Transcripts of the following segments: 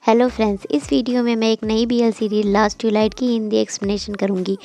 Hello friends, इस video में मैं एक नई बीएल सीरीज लास्ट ट्यूलाइट की हिंदी एक्सप्लेनेशन करूंगी।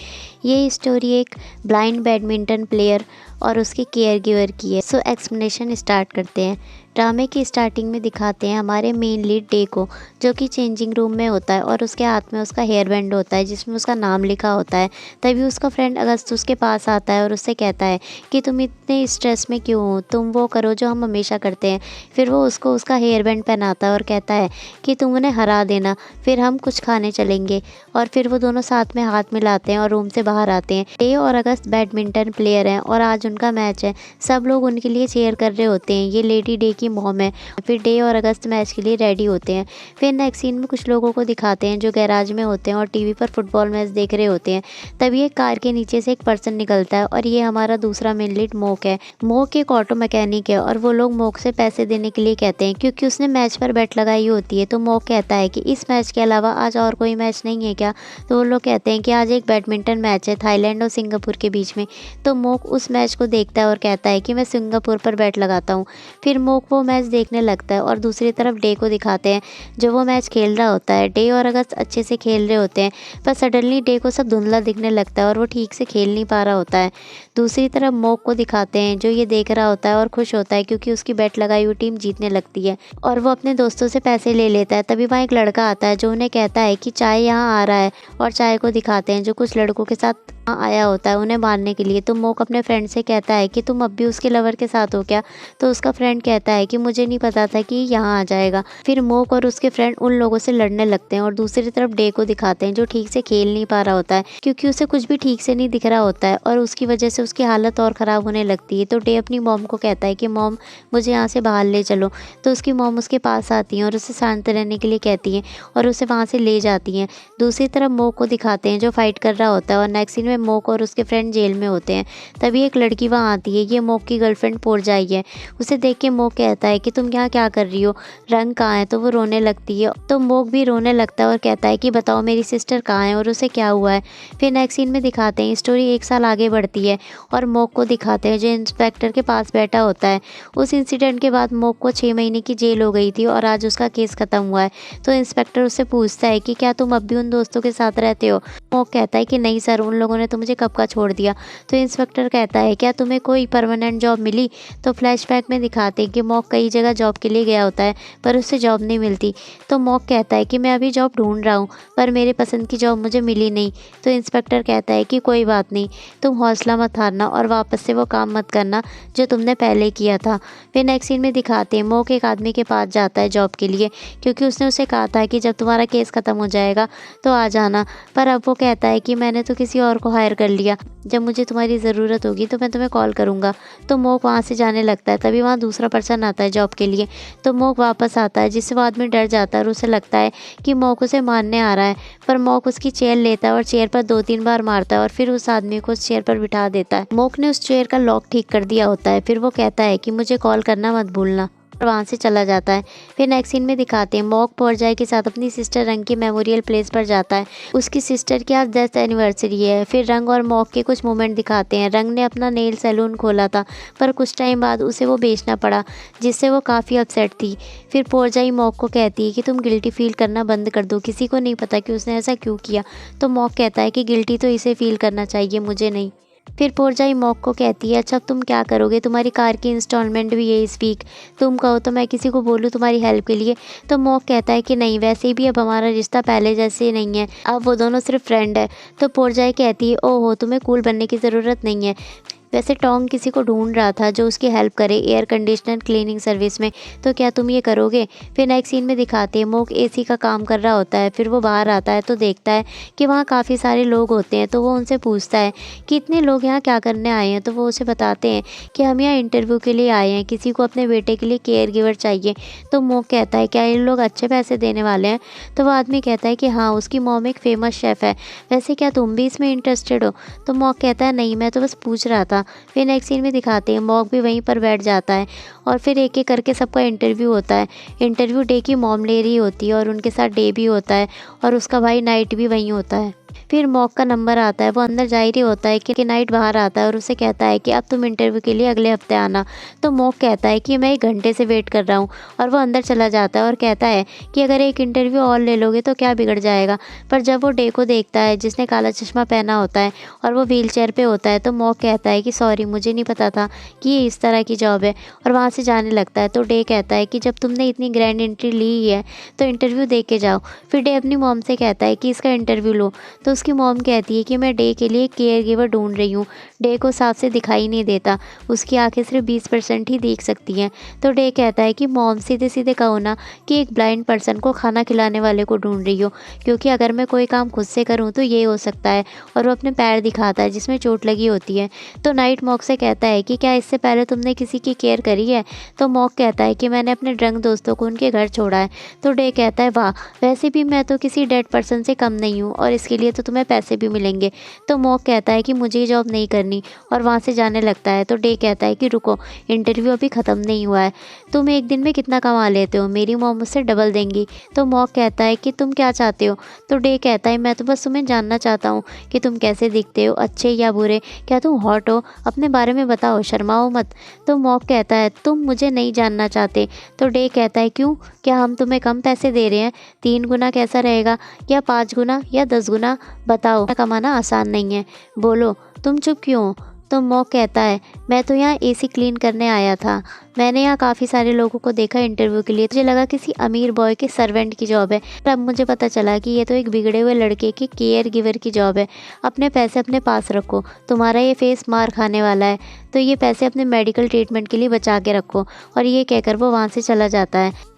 ये स्टोरी एक ब्लाइंड बैडमिंटन प्लेयर और उसके केयर गिवर की है। सो एक्सप्लेनेशन स्टार्ट करते हैं। ड्रामे की स्टार्टिंग में दिखाते हैं हमारे मेन लीड डे को, जो कि चेंजिंग रूम में होता है और उसके हाथ में उसका हेयर बैंड होता है जिसमें उसका नाम लिखा होता है। तभी उसका फ्रेंड अगस्त उसके पास आता है और उससे कहता है कि तुम इतने स्ट्रेस में क्यों हो, तुम वो करो जो हम हमेशा करते हैं। फिर वो उसको उसका हेयर बैंड पहनाता है और कहता है कि तुम उन्हें हरा देना, फिर हम कुछ खाने चलेंगे। और फिर वो दोनों साथ में हाथ मिलाते हैं और रूम से बाहर आते हैं। डे और अगस्त बैडमिंटन प्लेयर हैं और आज उनका मैच है। सब लोग उनके लिए चीयर कर रहे होते हैं। ये लेडी डे की मॉम है। फिर डे और अगस्त मैच के लिए रेडी होते हैं। फिर नेक्स्ट सीन में कुछ लोगों को दिखाते हैं जो गैराज में होते हैं और टीवी पर फुटबॉल मैच देख रहे होते हैं। तभी एक कार के नीचे से एक पर्सन निकलता है और ये हमारा दूसरा मेन लीड मोक है। मोक एक ऑटो मैकेनिक है और वो लोग मोक से पैसे देने के लिए कहते हैं क्योंकि उसने मैच पर बेट लगाई होती है। तो मोक कहता है कि इस मैच के अलावा आज और कोई मैच नहीं है क्या। तो वो लोग कहते हैं कि आज एक बैडमिंटन मैच है थाईलैंड और सिंगापुर के बीच में। तो मोक उस मैच को देखता है और कहता है कि मैं सिंगापुर पर बैट लगाता हूँ। फिर मोक वो मैच देखने लगता है और दूसरी तरफ डे को दिखाते हैं जो वो मैच खेल रहा होता है। डे और अगस्त अच्छे से खेल रहे होते हैं पर सडनली डे को सब धुंधला दिखने लगता है और वो ठीक से खेल नहीं पा रहा होता है। दूसरी तरफ मोक को दिखाते हैं जो ये देख रहा होता है और खुश होता है क्योंकि उसकी बैट लगाई हुई टीम जीतने लगती है और वो अपने दोस्तों से पैसे ले लेता है। तभी वहाँ एक लड़का आता है जो उन्हें कहता है कि चाय यहाँ आ रहा है और चाय को दिखाते हैं जो कुछ लड़कों के साथ आया होता है उन्हें मारने के लिए। तो मोक अपने फ्रेंड से कहता है कि तुम अब भी उसके लवर के साथ हो क्या। तो उसका फ्रेंड कहता है कि मुझे नहीं पता था कि यहाँ आ जाएगा। फिर मोक और उसके फ्रेंड उन लोगों से लड़ने लगते हैं और दूसरी तरफ डे को दिखाते हैं जो ठीक से खेल नहीं पा रहा होता है क्योंकि उसे कुछ भी ठीक से नहीं दिख रहा होता है और उसकी वजह से उसकी हालत और ख़राब होने लगती है। तो डे अपनी मॉम को कहता है कि मॉम मुझे यहाँ से बाहर ले चलो। तो उसकी मॉम उसके पास आती है और उसे शांत रहने के लिए कहती है और उसे वहाँ से ले जाती हैं। दूसरी तरफ मोक को दिखाते हैं जो फाइट कर रहा होता है और नेक्स्ट सीन में मोक और उसके फ्रेंड जेल में होते हैं। तभी एक लड़की वहाँ आती है। ये मोक की गर्लफ्रेंड पोरजाई है। उसे देख के मोक कहता है कि तुम यहाँ क्या कर रही हो, रंग कहाँ है। तो वो रोने लगती है तो मोक भी रोने लगता है और कहता है कि बताओ मेरी सिस्टर कहाँ है और उसे क्या हुआ है। फिर नेक्स्ट सीन में दिखाते हैं स्टोरी 1 साल आगे बढ़ती है और मोक को दिखाते हैं जो इंस्पेक्टर के पास बैठा होता है। उस इंसिडेंट के बाद मोक को 6 महीने की जेल हो गई थी और आज उसका केस ख़त्म हुआ है। तो इंस्पेक्टर उससे पूछता है कि क्या तुम अब भी उन दोस्तों के साथ रहते हो। मोक कहता है कि नहीं सर, उन लोगों ने तो मुझे कब का छोड़ दिया। तो इंस्पेक्टर कहता है क्या तुम्हें कोई परमानेंट जॉब मिली। तो फ्लैशबैक में दिखाते हैं कि मोक कई जगह जॉब के लिए गया होता है पर उससे जॉब नहीं मिलती। तो मोक कहता है कि मैं अभी जॉब ढूंढ रहा हूँ पर मेरे पसंद की जॉब मुझे मिली नहीं। तो इंस्पेक्टर कहता है कि कोई बात नहीं, तुम हौसला मत हारना और वापस से वो काम मत करना जो तुमने पहले किया था। फिर नेक्स्ट सीन में दिखाते हैं मोक एक आदमी के पास जाता है जॉब के लिए क्योंकि उसने उसे कहा था कि जब तुम्हारा केस ख़त्म हो जाएगा तो आ जाना। पर अब वो कहता है कि मैंने तो किसी और को हायर कर लिया, जब मुझे तुम्हारी ज़रूरत होगी तो मैं तुम्हें कॉल करूँगा। तो मोक वहाँ से जाने लगता है। तभी वहाँ दूसरा पर्सन आता है जॉब के लिए। तो मोक वापस आता है जिससे वो आदमी डर जाता है और उसे लगता है कि मोक उसे मारने आ रहा है। पर मोक उसकी चेयर लेता है और चेयर पर 2-3 बार मारता है और फिर उस आदमी को उस चेयर पर बिठा देता है। मोक ने उस चेयर का लॉक ठीक कर दिया होता है। फिर वो कहता है कि मुझे कॉल करना मत भूलना और वहाँ से चला जाता है। फिर नेक्स्ट सीन में दिखाते हैं मोक पोरजाई के साथ अपनी सिस्टर रंग की मेमोरियल प्लेस पर जाता है। उसकी सिस्टर की आज 10th एनिवर्सरी है। फिर रंग और मोक के कुछ मोमेंट दिखाते हैं। रंग ने अपना नेल सैलून खोला था पर कुछ टाइम बाद उसे वो बेचना पड़ा जिससे वो काफ़ी अपसेट थी। फिर पोरजाई मोक को कहती है कि तुम गिल्टी फील करना बंद कर दो, किसी को नहीं पता कि उसने ऐसा क्यों किया। तो मोक कहता है कि गिल्टी तो इसे फील करना चाहिए, मुझे नहीं। फिर पोरजाई मोक को कहती है अच्छा तुम क्या करोगे, तुम्हारी कार की इंस्टॉलमेंट भी है इस वीक, तुम कहो तो मैं किसी को बोलूँ तुम्हारी हेल्प के लिए। तो मोक कहता है कि नहीं, वैसे भी अब हमारा रिश्ता पहले जैसे नहीं है, अब वो दोनों सिर्फ फ्रेंड है। तो पोरजाई कहती है ओहो, तुम्हें कूल बनने की ज़रूरत नहीं है। वैसे टोंग किसी को ढूंढ रहा था जो उसकी हेल्प करे एयर कंडीशनर क्लीनिंग सर्विस में, तो क्या तुम ये करोगे। फिर नेक्स्ट सीन में दिखाते हैं मोक एसी का काम कर रहा होता है। फिर वो बाहर आता है तो देखता है कि वहाँ काफ़ी सारे लोग होते हैं। तो वो उनसे पूछता है कि इतने लोग यहाँ क्या करने आए हैं। तो वो उसे बताते हैं कि हम यहाँ इंटरव्यू के लिए आए हैं, किसी को अपने बेटे के लिए केयर गिवर चाहिए। तो मोक कहता है क्या ये लोग अच्छे पैसे देने वाले हैं। तो वो आदमी कहता है कि हाँ, उसकी मॉम एक फेमस शेफ़ है, वैसे क्या तुम भी इसमें इंटरेस्टेड हो। तो मोक कहता है नहीं, मैं तो बस पूछ रहा था। फिर नेक्स्ट सीन में दिखाते हैं मोक भी वहीं पर बैठ जाता है और फिर एक एक करके सबका इंटरव्यू होता है। इंटरव्यू डे की मॉम ले रही होती है और उनके साथ डे भी होता है और उसका भाई नाइट भी वहीं होता है। फिर मॉक का नंबर आता है, वो अंदर जा ही रही होता है कि नाइट बाहर आता है और उसे कहता है कि अब तुम इंटरव्यू के लिए अगले हफ्ते आना। तो मॉक कहता है कि मैं 1 घंटे से वेट कर रहा हूँ, और वो अंदर चला जाता है और कहता है कि अगर एक इंटरव्यू और ले लोगे तो क्या बिगड़ जाएगा। पर जब वो डे को देखता है जिसने काला चश्मा पहना होता है और वो व्हील चेयर पे होता है, तो मॉक कहता है कि सॉरी, मुझे नहीं पता था कि ये इस तरह की जॉब है, और वहाँ से जाने लगता है। तो डे कहता है कि जब तुमने इतनी ग्रैंड एंट्री ली ही है तो इंटरव्यू दे के जाओ। फिर डे अपनी मॉम से कहता है कि इसका इंटरव्यू लो। तो उसकी मॉम कहती है कि मैं डे के लिए केयर गिवर ढूंढ रही हूँ। डे को साफ से दिखाई नहीं देता, उसकी आंखें सिर्फ 20% ही देख सकती हैं। तो डे कहता है कि मॉम, सीधे सीधे कहो ना कि एक ब्लाइंड पर्सन को खाना खिलाने वाले को ढूंढ रही हो, क्योंकि अगर मैं कोई काम खुद से करूँ तो ये हो सकता है। और वो अपने पैर दिखाता है जिसमें चोट लगी होती है। तो नाइट मॉक से कहता है कि क्या इससे पहले तुमने किसी की केयर करी है। तो मॉक कहता है कि मैंने अपने ड्रंक दोस्तों को उनके घर छोड़ा है। तो डे कहता है वाह, वैसे भी मैं तो किसी डेड पर्सन से कम नहीं हूँ, और इसके लिए तो तुम्हें पैसे भी मिलेंगे। तो मॉक कहता है कि मुझे ये जॉब नहीं करनी, और वहाँ से जाने लगता है। तो डे कहता है कि रुको, इंटरव्यू अभी ख़त्म नहीं हुआ है, तुम एक दिन में कितना कमा लेते हो, मेरी मॉम मुझसे डबल देंगी। तो मॉक कहता है कि तुम क्या चाहते हो। तो डे कहता है मैं तो बस तुम्हें जानना चाहता हूँ कि तुम कैसे दिखते हो, अच्छे या बुरे, क्या तुम हॉट हो, अपने बारे में बताओ, शर्माओ मत। तो मॉक कहता है तुम मुझे नहीं जानना चाहते। तो डे कहता है क्यों, क्या हम तुम्हें कम पैसे दे रहे हैं, 3 गुना कैसा रहेगा, या 5 गुना, या 10 गुना, बताओ। कमाना आसान नहीं है, बोलो तुम चुप क्यों हो। तो मॉक कहता है मैं तो यहाँ एसी क्लीन करने आया था, मैंने यहाँ काफ़ी सारे लोगों को देखा इंटरव्यू के लिए, मुझे लगा किसी अमीर बॉय के सर्वेंट की जॉब है, पर अब मुझे पता चला कि ये तो एक बिगड़े हुए लड़के के केयर गिवर की जॉब है। अपने पैसे अपने पास रखो, तुम्हारा ये फेस मार खाने वाला है, तो ये पैसे अपने मेडिकल ट्रीटमेंट के लिए बचा के रखो। और ये कहकर वो वहाँ से चला जाता है।